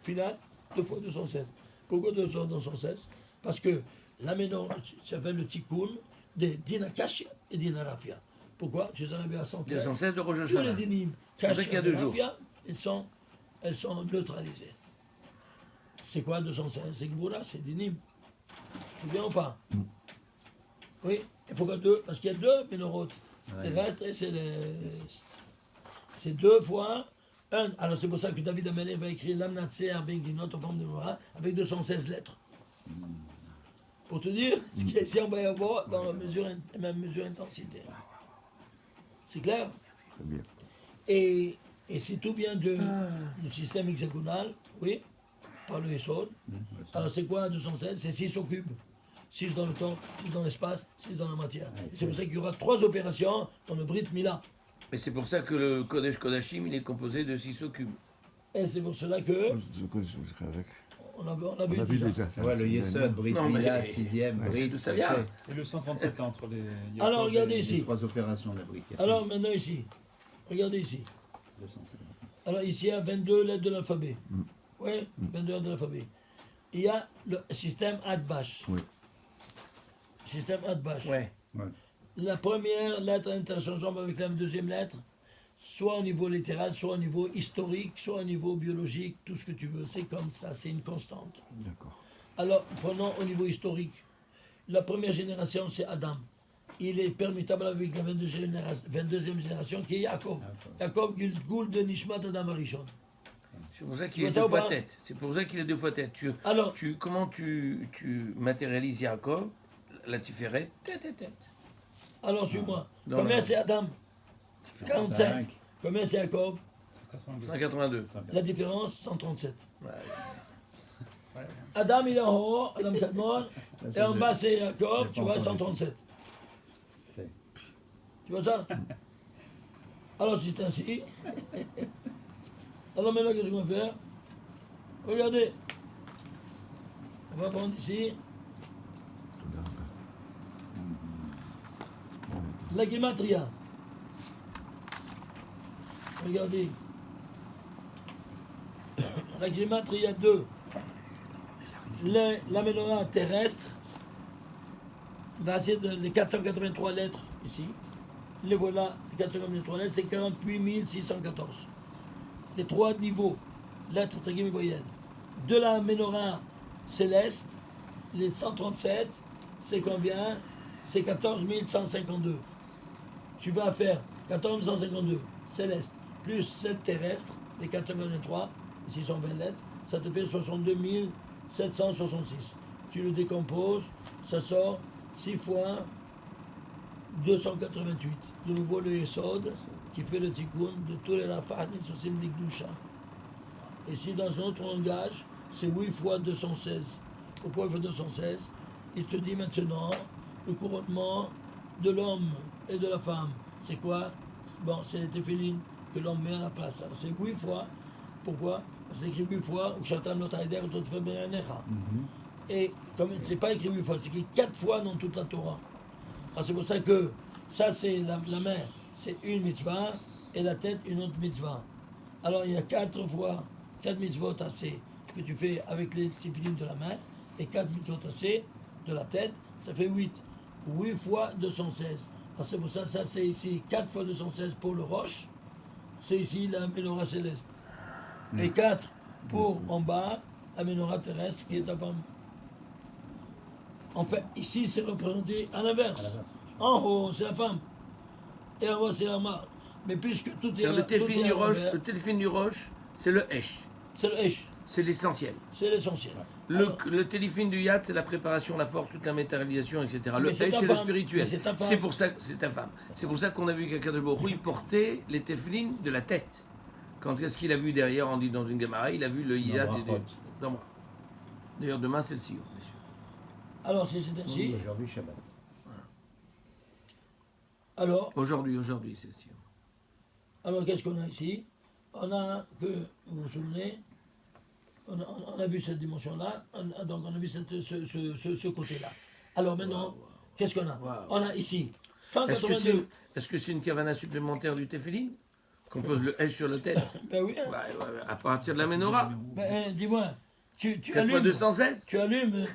final, 2 fois 216. Pourquoi 2 fois 216? Parce que là maintenant, ça fait le tikkun des Dina Kash et Dina Rafia. Pourquoi? Tu en avais à 113. 216 de Rosh Tous les Hashanah. dinim C'est pour ça qu'il y a 2 jours. Rafia, ils sont elles sont neutralisées. C'est quoi 216? C'est Gboula, c'est Dinim. Tu te souviens ou pas? Oui. Et pourquoi deux? Parce qu'il y a deux ménorotes. C'est terrestre et céleste. C'est deux fois un. Alors c'est pour ça que David Amelé va écrire l'Amnatsé avec une autre forme de menorah avec 216 lettres. Pour te dire ce qu'il y a ici en bas et en bas dans la même mesure intensité. C'est clair? Très bien. Et si tout vient du système hexagonal, oui, par le Yesod, alors c'est quoi 216? C'est 6 au cube. 6 dans le temps, 6 dans l'espace, 6 dans la matière. Et c'est pour ça qu'il y aura 3 opérations dans le Brit Mila. Mais c'est pour ça que le Kodesh Kodashim, il est composé de 6 au cube. Et c'est pour cela que Je serai avec. on a On vu a vu déjà. déjà ça. Ouais, le Yesod, Brit Non, mais- Mila, 6e, Ouais, Brit. d'où ça vient. Et le 137 là entre les. Alors regardez Les ici. 3 opérations de la Brit. Alors maintenant ici. Regardez ici. 250. Alors ici il y a 22 lettres de l'alphabet. Oui, 22 lettres de l'alphabet. Il y a le système Adbash. Oui. Système Adbash. Ouais. Ouais. La première lettre interchangeable avec la deuxième lettre, soit au niveau littéral, soit au niveau historique, soit au niveau biologique, tout ce que tu veux. C'est comme ça, c'est une constante. D'accord. Alors, prenons au niveau historique. La première génération, c'est Adam. Il est permutable avec la 22e génération qui est Yaakov. Yaakov Goul de Nishmat Adam Arishon. C'est pour ça qu'il Tu est vois ça deux ou fois pas tête. C'est pour ça qu'il est deux fois tête. Alors, Comment tu matérialises Yaakov? Là, tu fais tête, tête, tête. alors suis-moi. Dans Combien le- c'est Adam? 45. Combien c'est Yaakov? 182. La différence, 137. Ouais. Adam, il est en haut, Adam Kadmon, et en bas, c'est Yaakov, j'ai tu pas vois, entendu. 137. C'est- Tu vois ça? Alors, si c'est ainsi, alors maintenant, qu'est-ce qu'on va faire? Regardez. On va prendre ici la gematria. Regardez. La gematria 2. La menorah terrestre va essayer les 483 lettres ici. Les voilà, les 483 lettres, c'est 48 614. Les 3 niveaux, lettres, tagim et voyelles. De la menorah céleste, les 137, c'est combien? C'est 14 152. Tu vas faire 14 152 céleste plus 7 terrestres, les 483, 620 lettres, ça te fait 62 766. Tu le décomposes, ça sort 6 fois 288. De nouveau le Yesod qui fait le tikkun de tous les rafahs et sosim d'Igdusha. Et si dans un autre langage, c'est 8 fois 216. Pourquoi il fait 216? Il te dit maintenant le couronnement de l'homme et de la femme. C'est quoi? Bon, c'est les téphilines que l'homme met à la place. Alors c'est 8 fois. Pourquoi? C'est écrit 8 fois, ou Shatam Lotaider, et comme c'est pas écrit 8 fois, c'est écrit 4 fois dans toute la Torah. Alors c'est pour ça que ça c'est la main, c'est une mitzvah, et la tête une autre mitzvah. Alors il y a 4 fois, 4 mitzvot assez que tu fais avec les téphilines de la main, et 4 mitzvot assez de la tête, ça fait 8. 8 fois 216. Alors c'est pour ça, ça c'est ici 4 fois 216 pour le roche, c'est ici la menorah céleste. Et 4 pour en bas, la menorah terrestre qui est ta femme. En fait, ici c'est représenté à l'inverse. En haut, c'est la femme. Et en bas, c'est la mare. Mais puisque tout est. Le tout est téphine à du roche, l'envers, le téphine du roche, c'est le Hesh. c'est le Hesh, C'est l'essentiel. c'est l'essentiel. Le téléphine du Yad, c'est la préparation, la force, toute la matérialisation, etc. Le Mais c'est Hesh, ta c'est le femme. spirituel. Mais c'est ta femme. C'est pour ça que c'est ta femme. C'est pour ça qu'on a vu qu'Akadosh Baruch Hu, il portait les téphilines de la tête. Quand est-ce qu'il a vu derrière, on dit dans une Gemara, il a vu le Yad Dans et Brachot. dans moi. D'ailleurs, demain, c'est le Sioux, bien sûr. Alors, si c'est ainsi, Oui, aujourd'hui, Shabbat. alors, Aujourd'hui, c'est le Sioux. alors qu'est-ce qu'on a ici? On a que, vous vous souvenez, on a vu cette dimension-là, donc on a vu ce côté-là. Alors maintenant, qu'est-ce qu'on a? Wow. On a ici Est-ce que c'est une cavana supplémentaire du téphilin qu'on pose le Hesh sur la tête? Ben oui, hein. Ouais, à partir de la menorah. Ben, dis-moi, tu 4 fois allumes, 216? tu allumes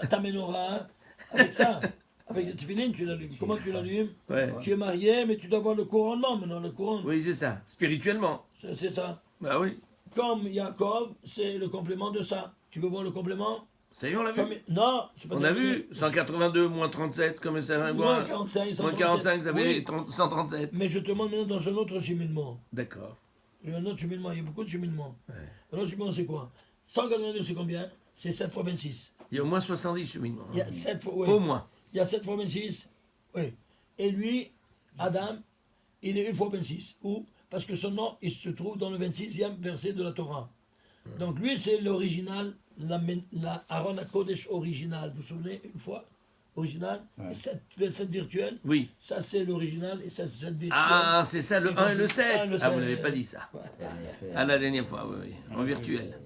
ta menorah hein, avec ça, avec le tefillin, tu l'allumes. Comment tu l'allumes? Ouais. Tu es marié, mais tu dois avoir le couronnement maintenant, le couronnement. Oui, c'est ça. Spirituellement. C'est ça. Bah oui. comme Yaakov, c'est le complément de ça. Tu veux voir le complément? Ça y est, on l'a vu. Non, c'est pas On a vu 182 moins 37, comme ça va Moins moins 45, moins 137. 45, ça fait Oui, 137. mais je te demande maintenant dans un autre cheminement. D'accord. Il y a un autre cheminement, il y a beaucoup de cheminements. Ouais. Un autre cheminement, c'est quoi? 182, c'est combien? C'est 7 fois 26. Il y a au moins 70 cheminements. Il y a 7 fois, oui. Au moins. Il y a 7 fois 26. Oui. Et lui, Adam, il est 1 fois 26. Où? Parce que son nom, il se trouve dans le 26e verset de la Torah. Donc lui, c'est l'original, la Aaron HaKodesh original. Vous vous souvenez, une fois? Original. Ouais. Et cette virtuelle, Oui. ça c'est l'original et ça c'est cette virtuelle. Ah, c'est ça, le 1 et le 7. Ça, le Ah, vous 7. n'avez pas dit ça. Il a fait- Ah, la dernière fois, oui, oui. En virtuel.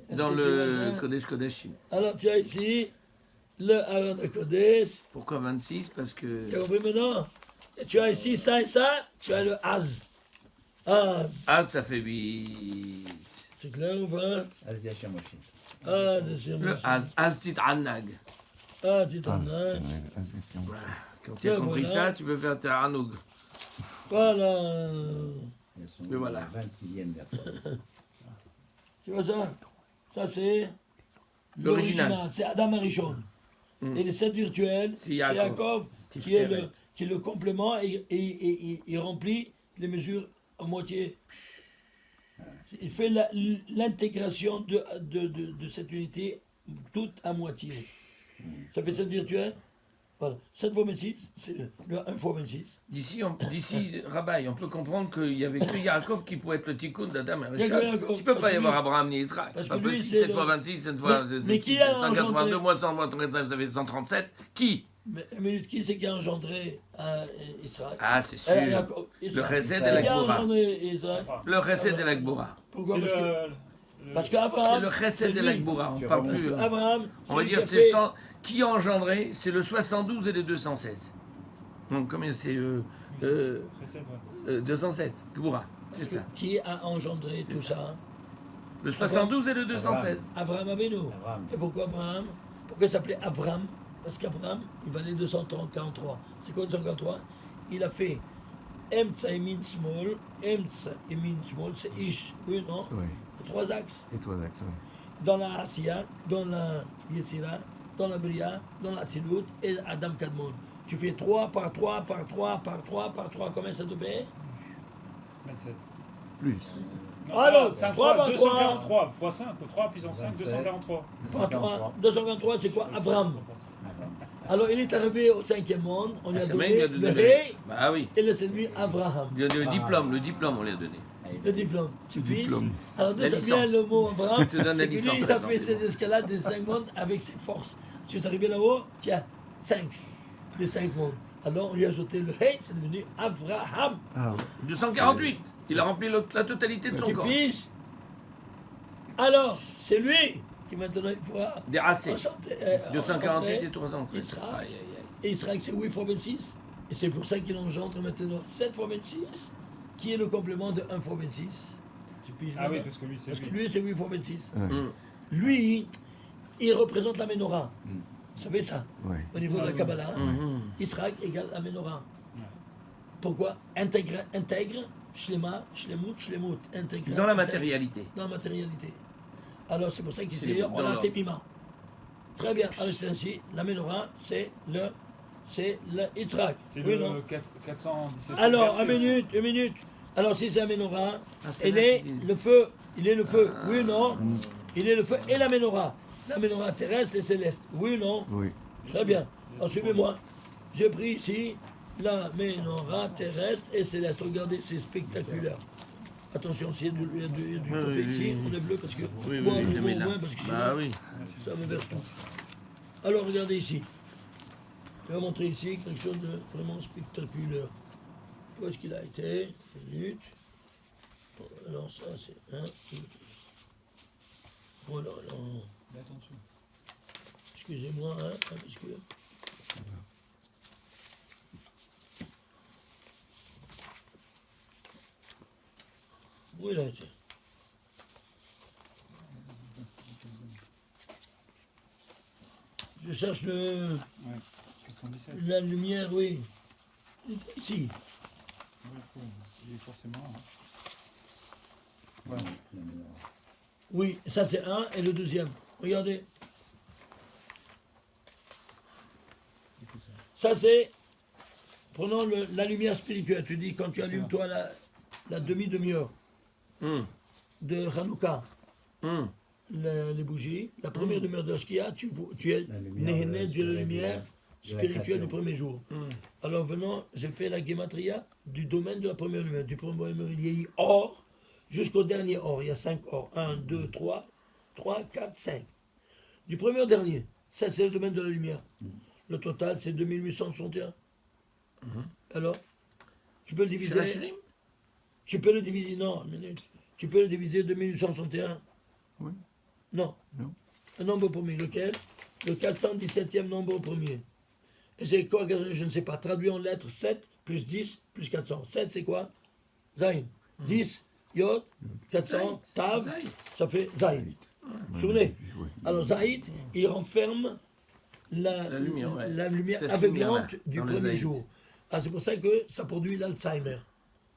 Est-ce Dans que tu vois le ça? Kodesh Kodeshim. Alors tu as ici le Aaron HaKodesh. Pourquoi 26? Parce que. Tu as compris maintenant? Et tu as ici ça et ça, tu as le Az. Az. Ah, ça fait 8. C'est clair ou pas? Asia Shamoshi. Az, c'est Le Az Tit Anag. Az, c'est Ah, un c'est Az. une ascension. Quand tu as Ouais, compris voilà. ça, tu peux faire ta Anoug. Voilà. Ils sont Mais voilà. 26e verset. Tu vois ça? Ça c'est L'original. C'est Adam Arishon. Mm. Et les 7 virtuels, C'est c'est Yaakov. Yaakov qui Tiferet. est le complément et il remplit les mesures à moitié. Il fait l'intégration de cette unité toute à moitié. Ça fait 7 virtuels. Voilà. 7 fois 26, c'est le 1 fois 26. D'ici, Rabaï, on peut comprendre qu'il n'y avait que Yaakov qui pouvait être le tikkun d'Adam et Il y a que Rishon. Yaakov, Il ne peut parce pas y que avoir lui- Abraham ni Israël. parce C'est pas que lui, possible. c'est 7 le- fois 26, 7 fois. Mais qui a 182 engendré- moins 100 moins 35, ça fait 137. Qui? Mais une minute, qui c'est qui a engendré Israël? Ah, c'est sûr. Yaakov, Le Israël. Chesed Qui et la a Gbora. engendré Israël? Le Chesed et la Gbora. Pourquoi? C'est Parce que, parce le- C'est qu'Abraham, le Chesed et la Gbora. On parle Parce plus. que Abraham, On va lui dire qui a c'est fait- 100. Qui a engendré? C'est le 72 et le 216. Donc combien c'est Chesed, ouais. 216. Gboura. C'est ça. Qui a engendré C'est tout ça. ça? Le 72 et le 216. Abraham Avinu. Abraham. Et pourquoi Abraham? Pourquoi il s'appelait Avram? Parce qu'Abraham, il valait 243. C'est quoi 243? Il a fait Emtsa Emin Small. Emtsa Emin Small, c'est Ish. Oui, non? Oui. 3 axes. Et toi, Dax, oui. Dans la Asiya, dans la Yesira, dans la Bria, dans la Tzilut et Adam Kadmon. Tu fais 3 par 3 par 3 par 3 par 3. Combien ça te fait? 27. Plus. Non, Alors, 5 3 fois par 243 fois 5, 3 puissance 5, 27. 243. Par 3. 223, c'est quoi? Avram. Alors, il est arrivé au 5e monde. On lui a Ah, c'est vrai, donné il a le donné. Hey Bah oui. et le celui Abraham. Le diplôme, on lui a donné. Le diplôme. Tu piges? diplôme. Alors, d'où La ça vient licence. le mot Abraham? Il te donne la C'est que lui, licence il a maintenant, fait c'est cette bon. escalade des 5 mondes avec ses forces. Tu es arrivé là-haut, tiens, 5. Les 5 mondes. Alors, on lui a ajouté le Hey, c'est devenu Abraham. Ah, 248. Il a rempli la totalité de son Tu corps. piges? Alors, c'est lui qui maintenant il pourra Déracé. enchanter. 248 et 313. Israël. Aïe, aïe, aïe. Et Israël, c'est 8 fois 26. Et c'est pour ça qu'il engendre maintenant 7 fois 26, qui est le complément de 1 fois 26. Tu piges Ah oui, maintenant? parce que lui, c'est Parce que 8. lui, c'est 8 fois 26. ouais. Hum. Lui, il représente la menorah. Vous savez ça? Ouais. Au niveau de la Kabbalah, Mhm. Israël égale la menorah. Pourquoi? Intègre, shlema, shlemut, shlemut. Intègre, Dans la intègre. matérialité. Dans la matérialité. Alors c'est pour ça qu'il C'est s'est dans on a l'ordre. temima. Très bien. Alors c'est ainsi, la menorah, c'est le Yitzhak. C'est Oui, le non? 417. Alors, verset aussi. une minute. Alors si c'est la menorah, Ah, c'est il là est qu'ils disent. le feu. Il est le feu. Oui ou non? Il est le feu et la menorah. La menorah terrestre et céleste. Oui ou non? Oui. Très bien. Alors suivez-moi. J'ai pris ici la menorah terrestre et céleste. Regardez, c'est spectaculaire. Attention, s'il y a du côté oui, ici, oui. on est bleu parce que Oui, moi, oui, je je le bois mets au là. moins parce que Bah sinon, oui. ça me verse tout. Alors regardez ici. Je vais vous montrer ici quelque chose de vraiment spectaculaire. Où est-ce qu'il a été? Une minute. Alors ça c'est un. Oh là là. Mais attention. Excusez-moi, hein, parce que. Où il a été? Je cherche Ouais, 97. la lumière, oui. Il est ici. Il est forcément. Hein. Ouais. Oui, ça c'est un, et le deuxième. Regardez. Ça c'est, prenons la lumière spirituelle. Tu dis, quand tu allumes toi la demi-demi-heure Hum, de Hanouka, hum. les bougies, la première demi-heure de la Shkia, tu es La lumière né de la lumière spirituelle création. du premier jour. Alors venons, j'ai fait la gematria du domaine de la première lumière, du premier il or jusqu'au dernier or. Il y a 5 or. 1, 2, 3, 4, 5. Du premier au dernier, ça c'est le domaine de la lumière. Le total c'est 2861. Alors, tu peux le Chez diviser. la chérim? Tu peux le diviser, non, une minute. Tu peux le diviser 2861. Oui. Non. Non. Un nombre premier, lequel? Le 417e nombre premier. Et c'est quoi? Je ne sais pas. Traduit en lettres 7 plus 10 plus 400. 7 c'est quoi? Zayn. 10, Yod, 400, Zaït. Tav, Zaït. ça fait Zaïd. Vous vous souvenez? Oui. Alors Zaïd, il renferme la lumière, ouais. la lumière Cette aveuglante lumière-là, du dans le premier Zaïd. jour. Ah, c'est pour ça que ça produit l'Alzheimer.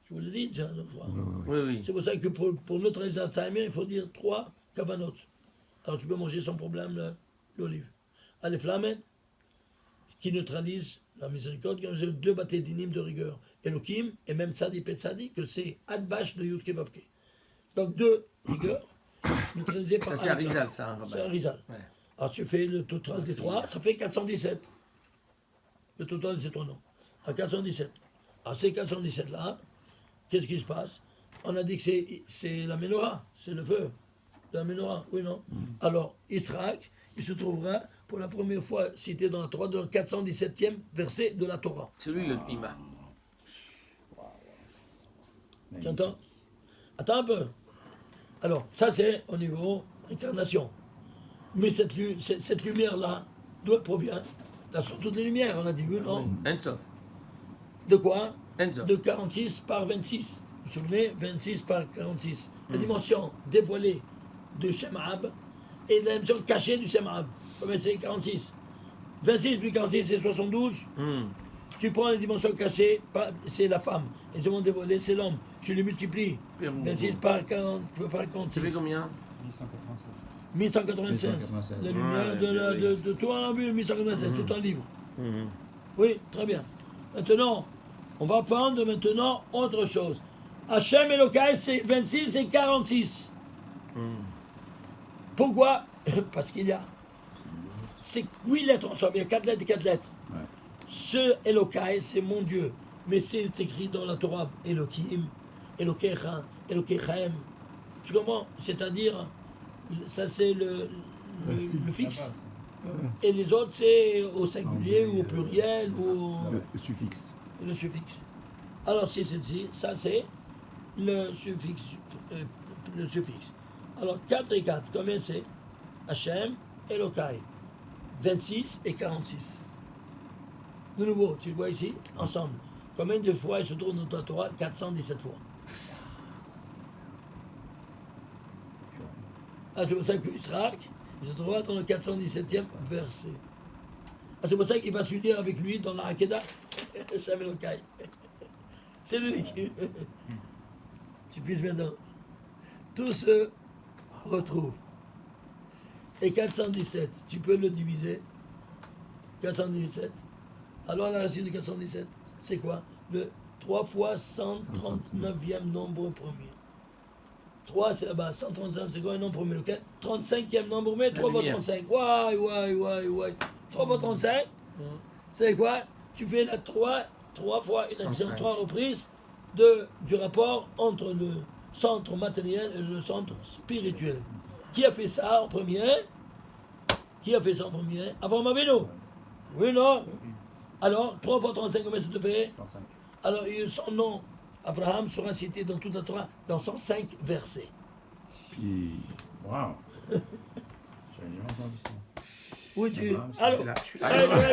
Je vous le dis déjà une fois. Oui, oui. C'est pour ça que pour neutraliser l'Alzheimer, il faut dire 3 kavanot. Alors tu peux manger sans problème l'olive. Allez, flammen, qui neutralise la miséricorde, qui a 2 bâtés d'inim de rigueur. Elohim et même Tzadi et Tzadi, que c'est Adbash de Yud Kevavke. Donc 2 rigueurs neutralisées par Ça, c'est Alpha. Arizal, ça, hein, C'est Rabbi. Arizal. Ouais. Alors tu fais le total des 3, ça fait 417. Le total de ces 3 noms. À 417. À ces 417 là, qu'est-ce qui se passe? On a dit que c'est la menorah, c'est le feu de la menorah, oui non? Alors Israël, il se trouvera pour la première fois cité dans la Torah, dans le 417e verset de la Torah. C'est lui le Ima. Tu entends? Attends un peu. Alors, ça c'est au niveau incarnation. Mais cette lumière-là, d'où elle provient? Là sont toutes les lumières, on a dit, oui, non? Ensof. De quoi? Ensof. De 46 par 26. Vous vous souvenez? 26 par 46. La dimension dévoilée de Shemab et la dimension cachée du Shemab. Combien c'est? 46. 26 plus 46, c'est 72. Hum. Tu prends les dimensions cachées, c'est la femme. Et les dimensions dévoilées, c'est l'homme. Tu les multiplies. Père 26 par 40, par Ça 46. fait combien? 1196. 1196. 1196. La lumière de tout en vue, 1196, tout un livre. Oui, très bien. Maintenant, on va prendre maintenant autre chose. Hachem Elokai, c'est 26 et 46. Pourquoi? Parce qu'il y a 8 lettres en somme, il y a 4 lettres et 4 lettres. Ouais. Ce Elokai, c'est mon Dieu. Mais c'est écrit dans la Torah Elohim, Elokecha, Elokechem. Tu comprends? C'est-à-dire, ça c'est le fixe. Et les autres, c'est au singulier ou au pluriel ou Le suffixe. le suffixe. Alors, si c'est ici, ça c'est le suffixe. Alors, 4 et 4, combien c'est? Hachem, Elokai. 26 et 46. De nouveau, tu le vois ici, ensemble. Combien de fois il se trouve dans ta Torah? 417 fois. Ah, c'est pour ça qu'Israël, il se trouvera dans le 417e verset. Ah, c'est pour ça qu'il va s'unir avec lui dans la Hakeda. Hachem Elokai. C'est l'unique. Tu puisses maintenant. Tout se retrouve. Et 417, tu peux le diviser. 417. Alors la racine de 417, c'est quoi? Le 3 fois 139e nombre premier. 3 c'est là-bas, 139 c'est quoi un nombre premier? Lequel? 35e nombre premier, 3 fois 35. Ouais. 3 fois 35, c'est quoi? Tu fais la 3 fois une 105. 3 reprises du rapport entre le centre matériel et le centre spirituel. Qui a fait ça en premier? Avant Mavino. Oui, non? Alors, 3 fois 35, combien ça te fait? 105. Alors, son nom, Abraham, sera cité dans toute la Torah, dans 105 versets. Puis, Waouh. J'avais jamais entendu ça. Oui, tu... Abraham, Alors,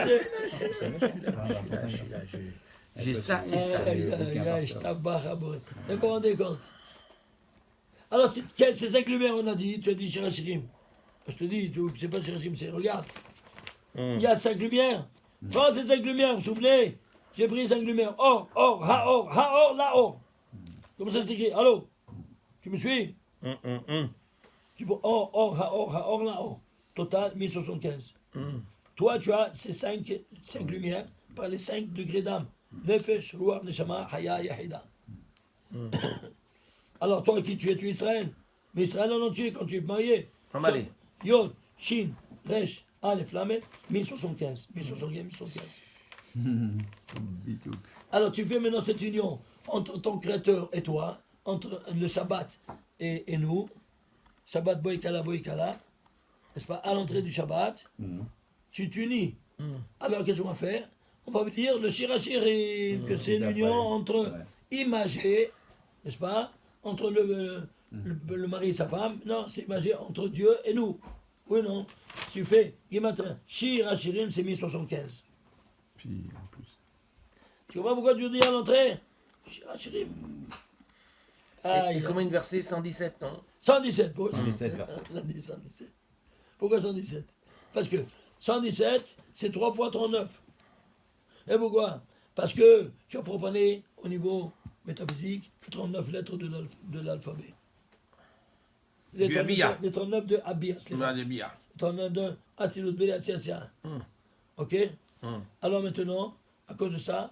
Je suis allez, J'ai ça et ça. je tabac à boire. Mais vous vous rendez compte? Alors, ces 5 lumières, on a dit, tu as dit Shirachirim. Je te dis, c'est pas Shirachirim, c'est regarde. Il y a 5 lumières. Prends ces 5 lumières, vous vous souvenez? J'ai pris 5 lumières. Or, haor, laor. Comment ça c'est écrit? Allô? Tu me suis? Tu vois, or, là-haut. Total, 1075. Toi, tu as ces 5 lumières par les 5 degrés d'âme. Nefesh, Ruach, Neshama, Haya, Yahida. Alors, toi qui tu es Israël. Mais Israël en entier, quand tu es marié. Amalé. Yod, Shin, Resh, Aleph, Lamed, 1075. 1075. Bidiouk. Alors, tu fais maintenant cette union entre ton Créateur et toi, entre le Shabbat et nous. Shabbat Boïkala, n'est-ce pas, à l'entrée du Shabbat, tu t'unis. Alors, qu'est-ce qu'on va faire? On va dire le Shirachirim, que c'est une union entre imagé, n'est-ce pas, entre le mari et sa femme. Non, c'est imagé entre Dieu et nous. Oui, non. Tu fais Gimatrin, Shirachirim, c'est 1075. Puis en plus. Tu comprends pourquoi tu dis à l'entrée Shirachirim. Et combien de versets? 117, non? 117, pourquoi 117 versets. On a dit 117. Pourquoi 117? Parce que 117, c'est 3 fois 39. Et pourquoi? Parce que tu as profané au niveau métaphysique les 39 lettres de l'alphabet. Les Du Abiyah. Les 39 de Abiyah. On a des billards. Les 39 de Atzilut Beli Atziasia. Ok? Alors maintenant, à cause de ça,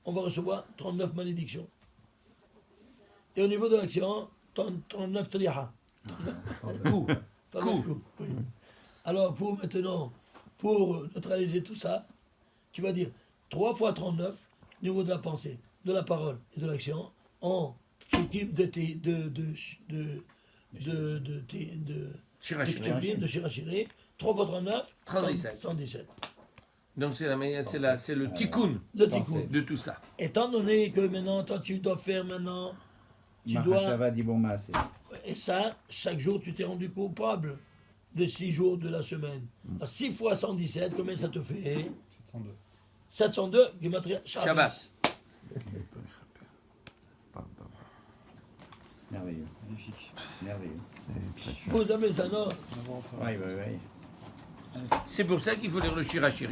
on va recevoir 39 malédictions. Et au niveau de l'action, 39 triha. 39 coups. Oui. Alors pour neutraliser tout ça, tu vas dire 3 fois 39 au niveau de la pensée, de la parole et de l'action, en psukim de Shirachiri, 3 fois 39, 117. 117. Donc c'est le tikkun Le tikkun. de tout ça. Étant donné que maintenant, toi, tu dois faire maintenant, tu dois. Mahashava dit bon massé. Et ça, chaque jour, tu t'es rendu coupable de 6 jours de la semaine. À 6 fois 117, combien ça te fait? 702. 702, Gematria Shabbat. Merveilleux. Magnifique. Merveilleux. Vous avez ça, non? Oui. C'est pour ça qu'il faut lire le Shirachirim.